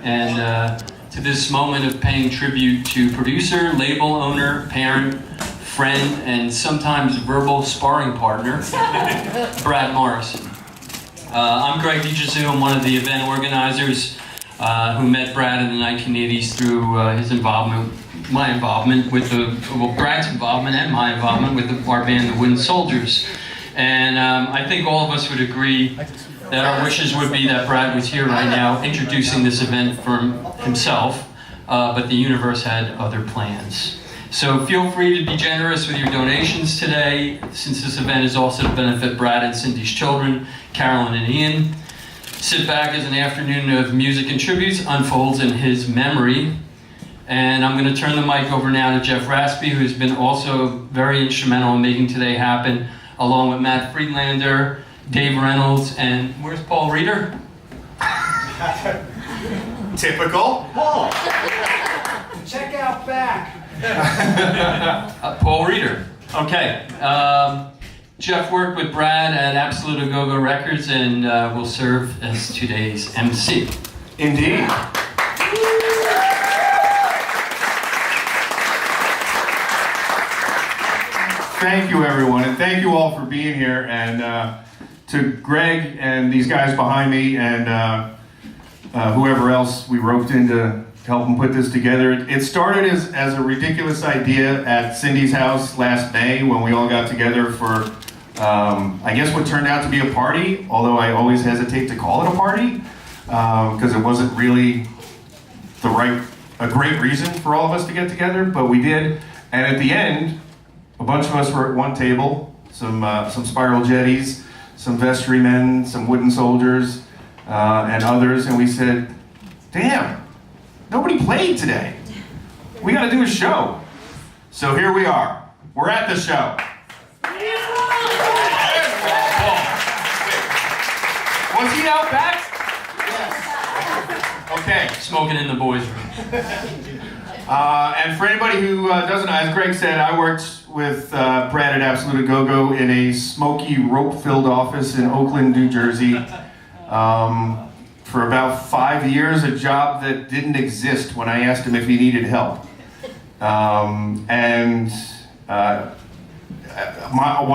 and to this moment of paying tribute to producer, label owner, parent, friend, and sometimes verbal sparring partner, Brad Morris. I'm Greg DiGesu. I'm one of the event organizers who met Brad in the 1980s through his involvement, my involvement with Brad's involvement and my involvement with our band, the Wooden Soldiers. And I think all of us would agree that our wishes would be that Brad was here right now introducing this event from himself, but the universe had other plans. So feel free to be generous with your donations today, since this event is also to benefit Brad and Cindy's children, Carolyn and Ian. Sit back as an afternoon of music and tributes unfolds in his memory. And I'm going to turn the mic over now to Jeff Raspy, who's been also very instrumental in making today happen, along with Matt Friedlander, Dave Reynolds, and where's Paul Reeder? Typical. Paul, check out back. Paul Reeder. Okay. Jeff worked with Brad at Absolute A-Go-Go Records and will serve as today's MC. Indeed. Thank you, everyone, and thank you all for being here. And to Greg and these guys behind me and whoever else we roped in to help them put this together. It started as a ridiculous idea at Cindy's house last May when we all got together for, I guess what turned out to be a party, although I always hesitate to call it a party, because it wasn't really a great reason for all of us to get together, but we did. And at the end, a bunch of us were at one table, some Spiral Jetties, some vestrymen, some Wooden Soldiers, and others, and we said, damn, nobody played today. We gotta do a show. So here we are. We're at the show. Was he out back? Yes. Okay. Smoking in the boys' room. And for anybody who doesn't know, as Greg said, I worked with Brad at Absolute A-Go-Go in a smoky, rope-filled office in Oakland, New Jersey, for about 5 years, a job that didn't exist when I asked him if he needed help. What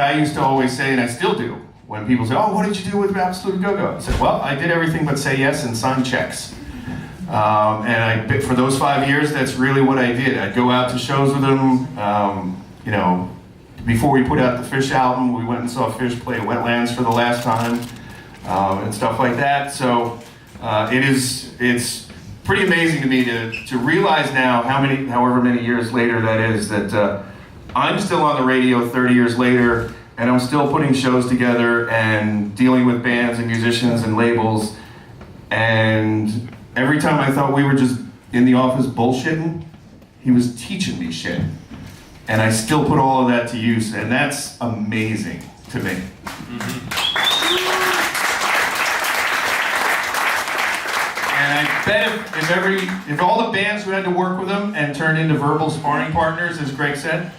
I used to always say, and I still do, when people say, oh, what did you do with Absolute A-Go-Go? I said, well, I did everything but say yes and sign checks. For those 5 years, that's really what I did. I'd go out to shows with him. You know, before we put out the Fish album, we went and saw Fish play at Wetlands for the last time, and stuff like that. So it's pretty amazing to me to realize now however many years later that is, that I'm still on the radio 30 years later, and I'm still putting shows together and dealing with bands and musicians and labels. And every time I thought we were just in the office bullshitting, he was teaching me shit. And I still put all of that to use, and that's amazing to me. And I bet if all the bands who had to work with him and turned into verbal sparring partners, as Greg said,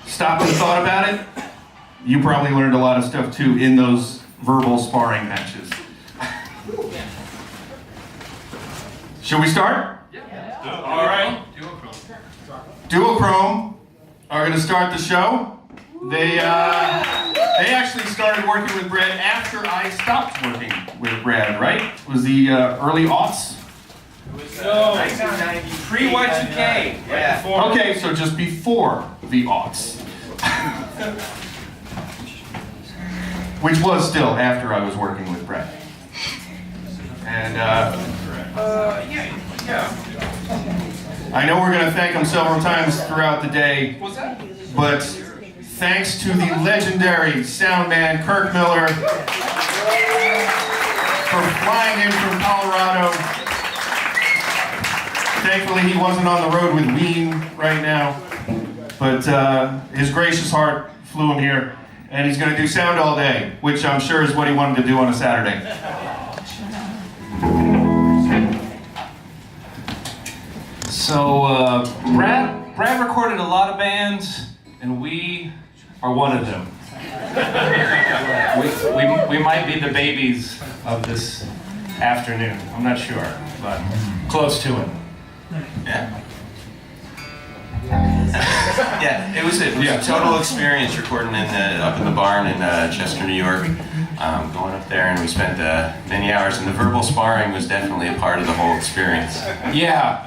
stopped and thought about it, you probably learned a lot of stuff too in those verbal sparring matches. Should we start? Yeah. All right. Duochrome. Duochrome are going to start the show. They actually started working with Brad after I stopped working with Brad, right? It was the early aughts? It was 1990. Pre-Y2K. Yeah. Right, okay, so just before the aughts. Which was still after I was working with Brad. And I know we're going to thank him several times throughout the day. What's that? But thanks to the legendary sound man Kirk Miller for flying in from Colorado. Thankfully he wasn't on the road with Ween right now, but his gracious heart flew him here, and he's going to do sound all day, which I'm sure is what he wanted to do on a Saturday. So Brad recorded a lot of bands, and we are one of them. we might be the babies of this afternoon. I'm not sure, but close to it. Yeah. Yeah, it was a total experience recording up in the barn in Chester, New York. Going up there, and we spent many hours, and the verbal sparring was definitely a part of the whole experience. Yeah.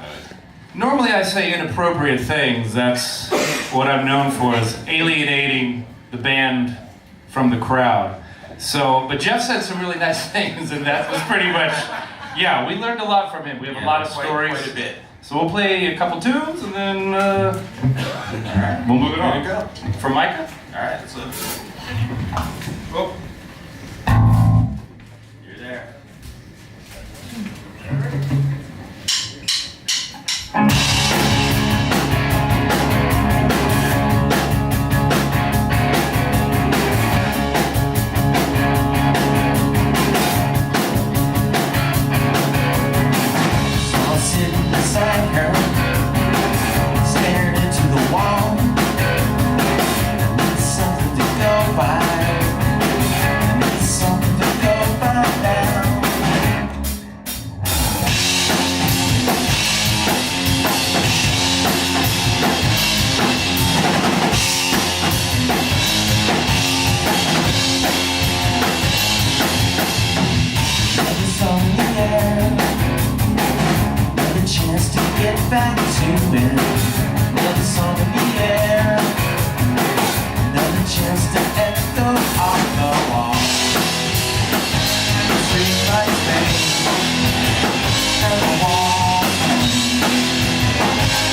Normally I say inappropriate things. That's what I'm known for, is alienating the band from the crowd. So, but Jeff said some really nice things, and that was pretty much, yeah, we learned a lot from him. We have a lot of stories. Quite a bit. So we'll play a couple tunes, and then we'll move it on. There you go. For Micah? All right, let's look. Oh. You're there. Back to it, another song in the air, another chance to echo off the wall. Street lights fade, and the wall,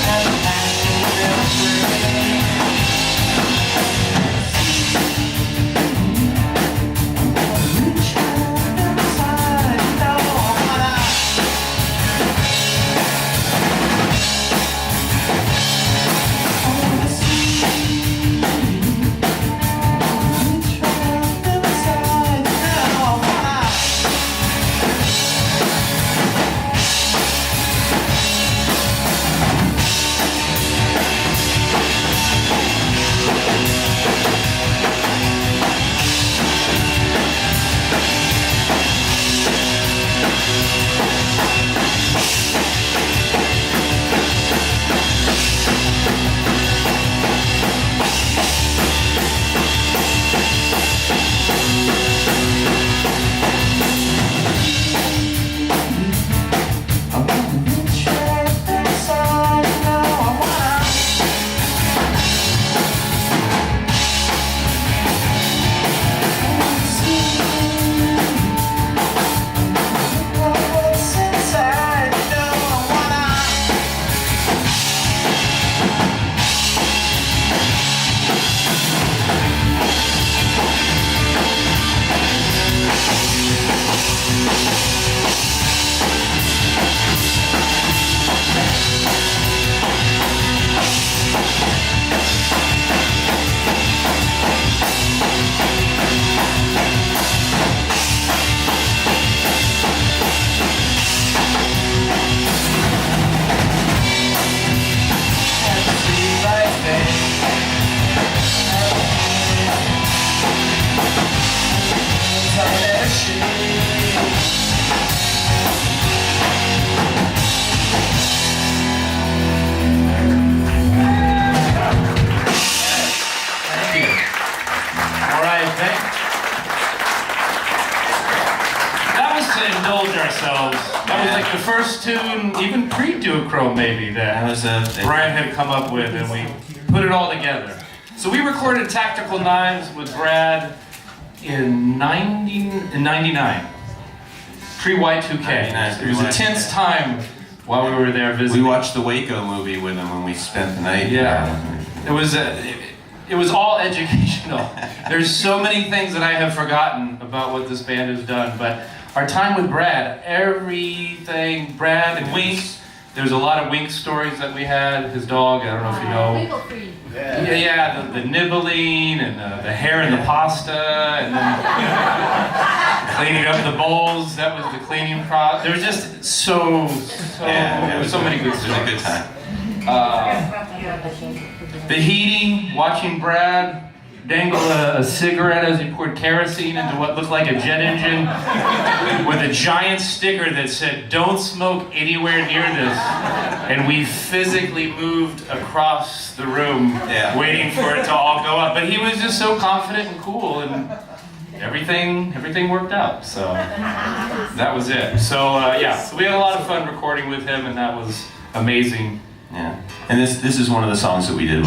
and the passion will break. Reach out inside, no one else. That was like the first tune, even pre-Duochrome maybe, that Brian had come up with, and we put it all together. So we recorded Tactical Knives with Brad in 99, pre-Y2K. It was a tense time while we were there visiting. We watched the Waco movie with him when we spent the night. Yeah, it was all educational. There's so many things that I have forgotten about what this band has done, but our time with Brad, everything, Brad and Wink, there's a lot of Wink stories that we had, his dog, I don't know if you know. Yeah, the nibbling, and the hair in the pasta, and then cleaning up the bowls, that was the cleaning process. There was just so many good stories. It was a good time. The heating, watching Brad dangle a cigarette as he poured kerosene into what looked like a jet engine with a giant sticker that said, "Don't smoke anywhere near this." And we physically moved across the room waiting for it to all go up. But he was just so confident and cool, and everything worked out. So that was it. So yeah, so we had a lot of fun recording with him, and that was amazing. Yeah. And this is one of the songs that we did.